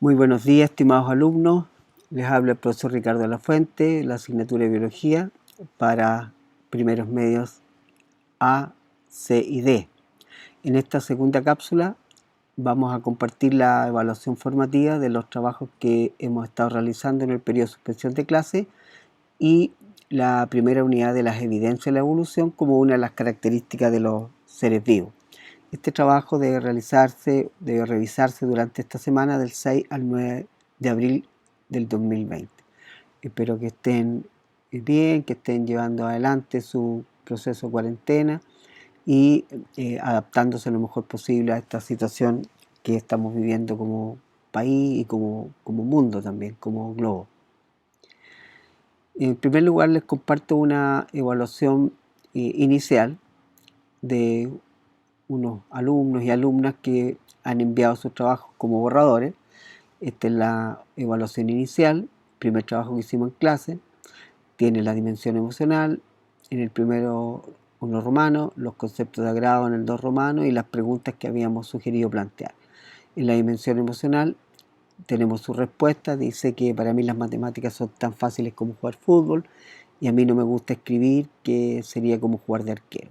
Muy buenos días, estimados alumnos. Les habla el profesor Ricardo Lafuente, la asignatura de Biología para primeros medios A, C y D. En esta segunda cápsula vamos a compartir la evaluación formativa de los trabajos que hemos estado realizando en el periodo de suspensión de clase y la primera unidad de las evidencias de la evolución como una de las características de los seres vivos. Este trabajo debe revisarse durante esta semana del 6 al 9 de abril del 2020. Espero que estén bien, que estén llevando adelante su proceso de cuarentena y adaptándose lo mejor posible a esta situación que estamos viviendo como país y como mundo también, como globo. En primer lugar, les comparto una evaluación inicial de unos alumnos y alumnas que han enviado sus trabajos como borradores. Esta es la evaluación inicial, primer trabajo que hicimos en clase. Tiene la dimensión emocional, en el primero 1 romano, los conceptos de agrado en el 2 romano y las preguntas que habíamos sugerido plantear. En la dimensión emocional tenemos su respuesta, dice que para mí las matemáticas son tan fáciles como jugar fútbol y a mí no me gusta escribir, que sería como jugar de arquero.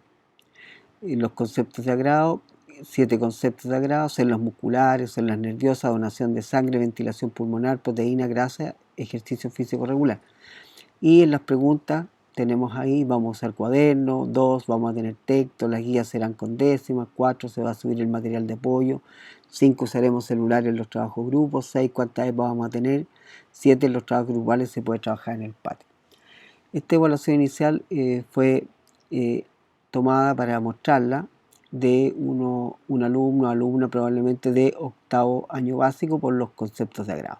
Los conceptos de agrado, 7 conceptos de agrado: células musculares, células nerviosas, donación de sangre, ventilación pulmonar, proteína, grasa, ejercicio físico regular. Y en las preguntas tenemos ahí, vamos a usar cuaderno, 2, vamos a tener texto, las guías serán con décimas, 4, se va a subir el material de apoyo, 5, usaremos celular en los trabajos grupos, 6, cuántas veces vamos a tener, 7, en los trabajos grupales se puede trabajar en el patio. Esta evaluación inicial fue tomada para mostrarla de un alumno o alumna probablemente de 8º año básico por los conceptos de agrado.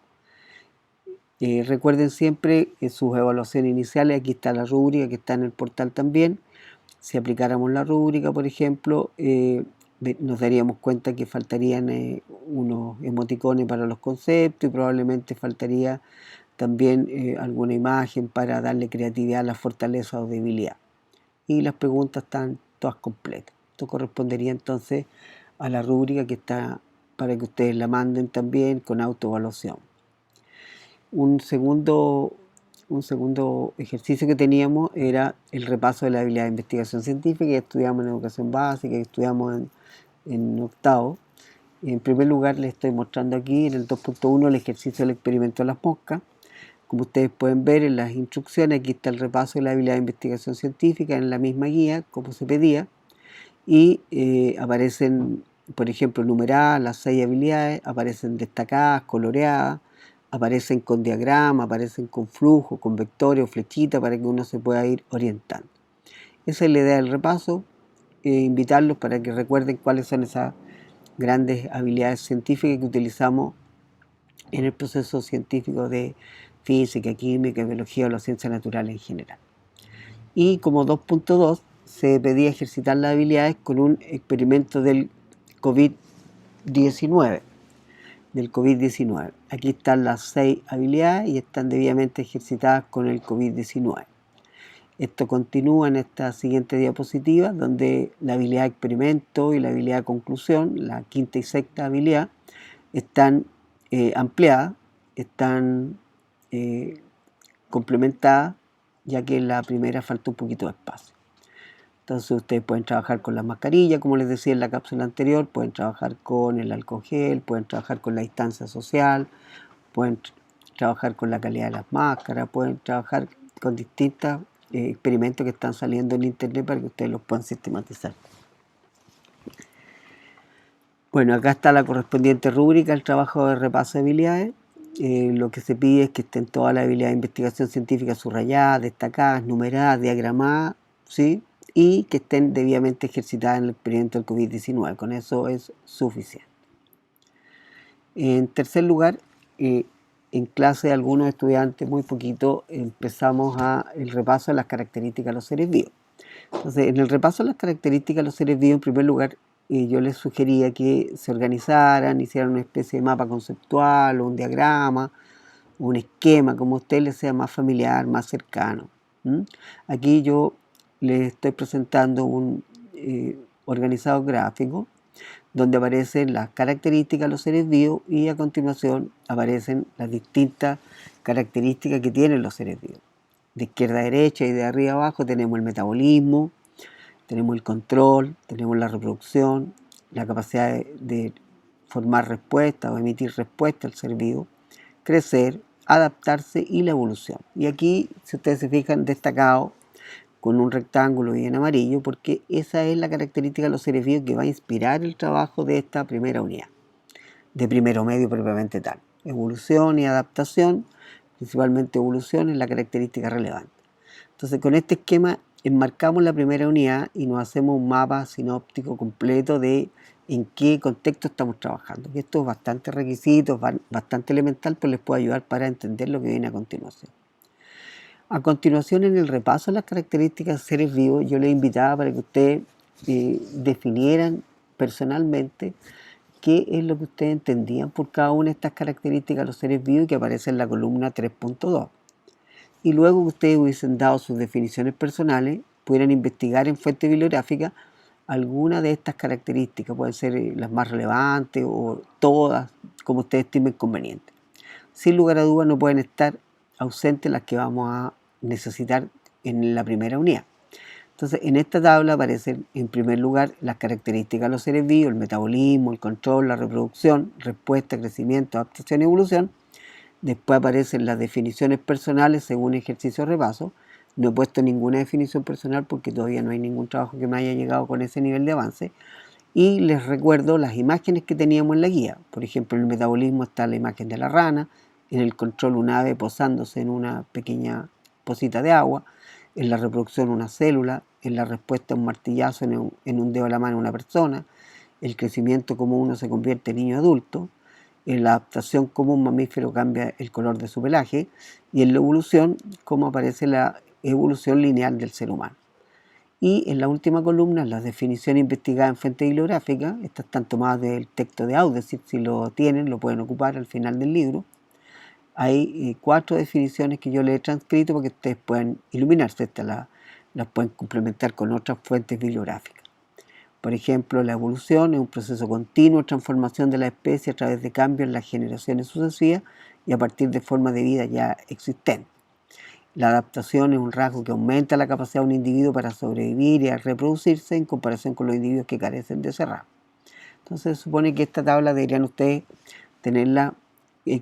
Recuerden siempre sus evaluaciones iniciales, aquí está la rúbrica que está en el portal también. Si aplicáramos la rúbrica, por ejemplo, nos daríamos cuenta que faltarían unos emoticones para los conceptos y probablemente faltaría también alguna imagen para darle creatividad a la fortaleza o debilidad. Y las preguntas están todas completas. Esto correspondería entonces a la rúbrica que está para que ustedes la manden también con autoevaluación. Un segundo ejercicio que teníamos era el repaso de la habilidad de investigación científica que estudiamos en educación básica, que estudiamos en 8º. En primer lugar, les estoy mostrando aquí en el 2.1 el ejercicio del experimento de las moscas. Como ustedes pueden ver en las instrucciones, aquí está el repaso de la habilidad de investigación científica en la misma guía, como se pedía, y aparecen, por ejemplo, numeradas las 6 habilidades, aparecen destacadas, coloreadas, aparecen con diagrama, aparecen con flujo, con vectores o flechitas para que uno se pueda ir orientando. Esa es la idea del repaso, invitarlos para que recuerden cuáles son esas grandes habilidades científicas que utilizamos en el proceso científico de física, química, biología o las ciencias naturales en general. Y como 2.2 se pedía ejercitar las habilidades con un experimento del COVID-19. Aquí están las 6 habilidades y están debidamente ejercitadas con el COVID-19. Esto continúa en esta siguiente diapositiva, donde la habilidad de experimento y la habilidad de conclusión, la 5ª y 6ª habilidad, están ampliadas, están complementadas, ya que en la primera falta un poquito de espacio. Entonces ustedes pueden trabajar con la mascarilla, como les decía en la cápsula anterior, pueden trabajar con el alcohol gel, pueden trabajar con la distancia social, pueden trabajar con la calidad de las máscaras, pueden trabajar con distintos experimentos que están saliendo en internet para que ustedes los puedan sistematizar. Bueno, acá está la correspondiente rúbrica, el trabajo de repaso de habilidades. Lo que se pide es que estén todas las habilidades de investigación científica subrayadas, destacadas, numeradas, diagramadas, ¿sí? Y que estén debidamente ejercitadas en el experimento del COVID-19. Con eso es suficiente. En tercer lugar, en clase algunos estudiantes, muy poquito, empezamos el repaso de las características de los seres vivos. Entonces, en el repaso de las características de los seres vivos, en primer lugar, yo les sugería que se organizaran, hicieran una especie de mapa conceptual o un diagrama, un esquema, como a usted les sea más familiar, más cercano. Aquí yo les estoy presentando un organizado gráfico donde aparecen las características de los seres vivos y a continuación aparecen las distintas características que tienen los seres vivos. De izquierda a derecha y de arriba a abajo tenemos el metabolismo, tenemos el control, tenemos la reproducción, la capacidad de formar respuestas o emitir respuestas al ser vivo, crecer, adaptarse y la evolución. Y aquí, si ustedes se fijan, destacado con un rectángulo y en amarillo, porque esa es la característica de los seres vivos que va a inspirar el trabajo de esta primera unidad, de primero medio propiamente tal. Evolución y adaptación, principalmente evolución, es la característica relevante. Entonces, con este esquema enmarcamos la primera unidad y nos hacemos un mapa sinóptico completo de en qué contexto estamos trabajando. Y esto es bastante requisito, bastante elemental, pero les puede ayudar para entender lo que viene a continuación. A continuación, en el repaso de las características de seres vivos, yo les invitaba para que ustedes definieran personalmente qué es lo que ustedes entendían por cada una de estas características de los seres vivos que aparece en la columna 3.2. Y luego que ustedes hubiesen dado sus definiciones personales, pudieran investigar en fuente bibliográfica alguna de estas características, pueden ser las más relevantes o todas, como ustedes estimen conveniente. Sin lugar a dudas no pueden estar ausentes las que vamos a necesitar en la primera unidad. Entonces, en esta tabla aparecen en primer lugar las características de los seres vivos, el metabolismo, el control, la reproducción, respuesta, crecimiento, adaptación y evolución. Después aparecen las definiciones personales según ejercicio de repaso. No he puesto ninguna definición personal porque todavía no hay ningún trabajo que me haya llegado con ese nivel de avance. Y les recuerdo las imágenes que teníamos en la guía. Por ejemplo, en el metabolismo está la imagen de la rana, en el control un ave posándose en una pequeña pocita de agua, en la reproducción una célula, en la respuesta un martillazo en un dedo de la mano una persona, el crecimiento como uno se convierte en niño adulto, en la adaptación como un mamífero cambia el color de su pelaje y en la evolución cómo aparece la evolución lineal del ser humano. Y en la última columna, las definiciones investigadas en fuente bibliográfica, estas están tomadas del texto de Audesit, si lo tienen, lo pueden ocupar al final del libro. Hay 4 definiciones que yo les he transcrito para que ustedes puedan iluminarse, estas las pueden complementar con otras fuentes bibliográficas. Por ejemplo, la evolución es un proceso continuo de transformación de la especie a través de cambios en las generaciones sucesivas y a partir de formas de vida ya existentes. La adaptación es un rasgo que aumenta la capacidad de un individuo para sobrevivir y a reproducirse en comparación con los individuos que carecen de ese rasgo. Entonces se supone que esta tabla deberían ustedes tenerla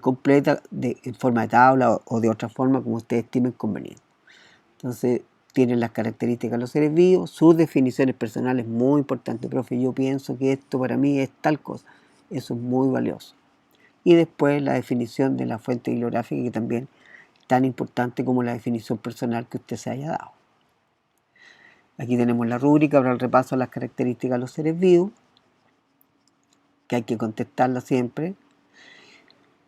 completa en forma de tabla o de otra forma como ustedes estimen conveniente. Entonces tienen las características de los seres vivos, sus definiciones personales, muy importante, profe, yo pienso que esto para mí es tal cosa, eso es muy valioso. Y después la definición de la fuente bibliográfica que también tan importante como la definición personal que usted se haya dado. Aquí tenemos la rúbrica para el repaso de las características de los seres vivos, que hay que contestarla siempre.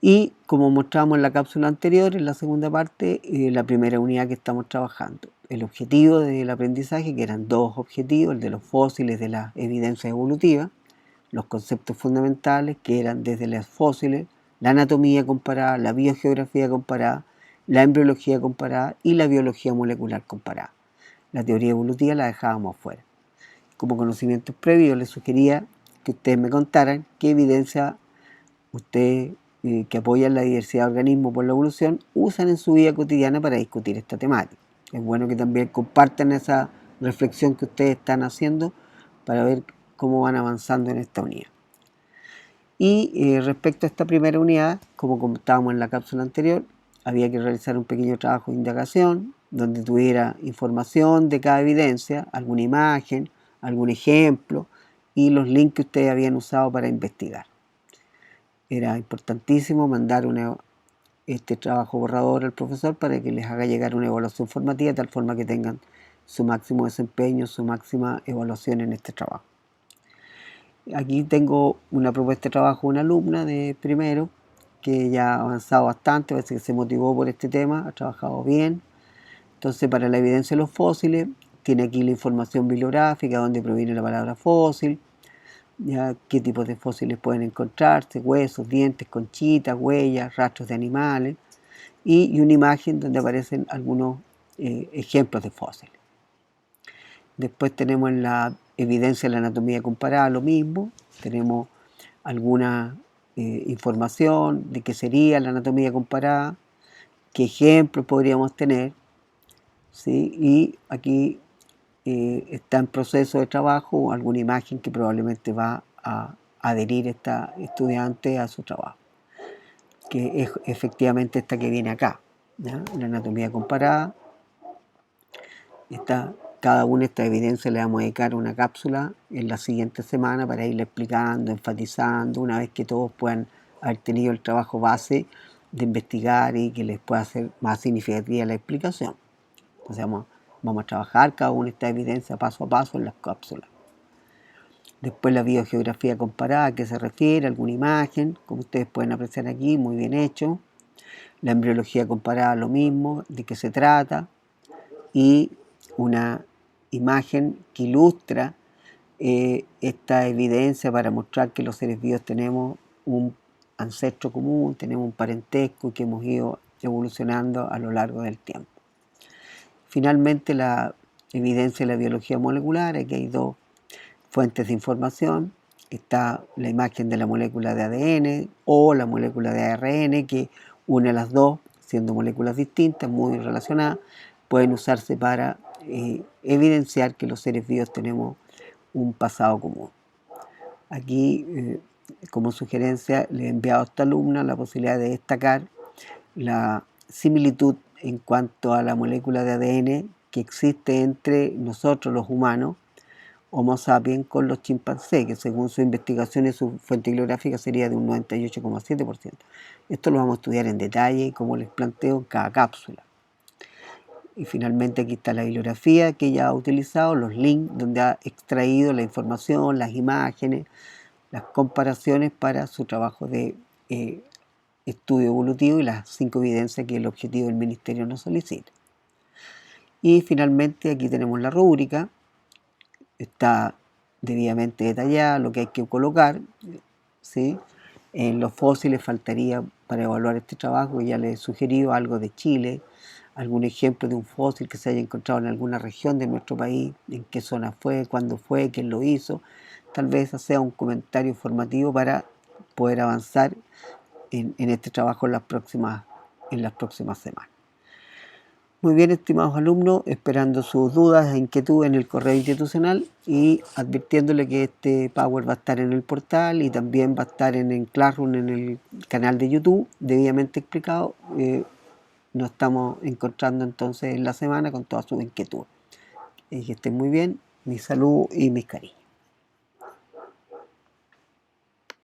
Y como mostramos en la cápsula anterior, en la segunda parte, la primera unidad que estamos trabajando. El objetivo del aprendizaje, que eran 2 objetivos, el de los fósiles, de la evidencia evolutiva, los conceptos fundamentales, que eran desde los fósiles, la anatomía comparada, la biogeografía comparada, la embriología comparada y la biología molecular comparada. La teoría evolutiva la dejábamos afuera. Como conocimientos previos, les sugería que ustedes me contaran qué evidencia ustedes que apoyan la diversidad de organismos por la evolución usan en su vida cotidiana para discutir esta temática. Es bueno que también compartan esa reflexión que ustedes están haciendo para ver cómo van avanzando en esta unidad. Y respecto a esta primera unidad, como comentábamos en la cápsula anterior, había que realizar un pequeño trabajo de indagación donde tuviera información de cada evidencia, alguna imagen, algún ejemplo y los links que ustedes habían usado para investigar. Era importantísimo mandar este trabajo borrador al profesor para que les haga llegar una evaluación formativa de tal forma que tengan su máximo desempeño, su máxima evaluación en este trabajo. Aquí tengo una propuesta de trabajo de una alumna de primero que ya ha avanzado bastante, parece que se motivó por este tema, ha trabajado bien. Entonces, para la evidencia de los fósiles, tiene aquí la información bibliográfica, dónde proviene la palabra fósil, ya qué tipos de fósiles pueden encontrarse, huesos, dientes, conchitas, huellas, rastros de animales, y una imagen donde aparecen algunos ejemplos de fósiles. Después tenemos en la evidencia de la anatomía comparada lo mismo, tenemos alguna información de qué sería la anatomía comparada, qué ejemplos podríamos tener, ¿sí? Y aquí está en proceso de trabajo alguna imagen que probablemente va a adherir esta estudiante a su trabajo, que es efectivamente esta que viene acá, ¿ya? La anatomía comparada. Cada una de estas evidencias le vamos a dedicar una cápsula en la siguiente semana para irle explicando, enfatizando, una vez que todos puedan haber tenido el trabajo base de investigar y que les pueda hacer más significativa la explicación. Entonces vamos a trabajar cada una de estas evidencias paso a paso en las cápsulas. Después la biogeografía comparada, ¿a qué se refiere? Alguna imagen, como ustedes pueden apreciar aquí, muy bien hecho. La embriología comparada, lo mismo, de qué se trata. Y una imagen que ilustra esta evidencia para mostrar que los seres vivos tenemos un ancestro común, tenemos un parentesco que hemos ido evolucionando a lo largo del tiempo. Finalmente, la evidencia de la biología molecular. Aquí hay dos fuentes de información. Está la imagen de la molécula de ADN o la molécula de ARN, que une las dos, siendo moléculas distintas, muy relacionadas, pueden usarse para evidenciar que los seres vivos tenemos un pasado común. Aquí, como sugerencia, le he enviado a esta alumna la posibilidad de destacar la similitud en cuanto a la molécula de ADN que existe entre nosotros los humanos, Homo sapiens, con los chimpancés, que según sus investigaciones, su fuente bibliográfica sería de un 98,7%. Esto lo vamos a estudiar en detalle, como les planteo, en cada cápsula. Y finalmente aquí está la bibliografía que ella ha utilizado, los links donde ha extraído la información, las imágenes, las comparaciones para su trabajo de estudio evolutivo y las 5 evidencias que el objetivo del ministerio nos solicita. Y finalmente aquí tenemos la rúbrica, está debidamente detallada lo que hay que colocar, ¿sí? En los fósiles faltaría para evaluar este trabajo, ya les he sugerido algo de Chile, algún ejemplo de un fósil que se haya encontrado en alguna región de nuestro país, en qué zona fue, cuándo fue, quién lo hizo. Tal vez sea un comentario informativo para poder avanzar en este trabajo en las próximas semanas. Muy bien, estimados alumnos, esperando sus dudas e inquietudes en el correo institucional y advirtiéndole que este Power va a estar en el portal y también va a estar en el Classroom, en el canal de YouTube, debidamente explicado. Nos estamos encontrando entonces en la semana con todas sus inquietudes. Que estén muy bien, mi salud y mis cariños.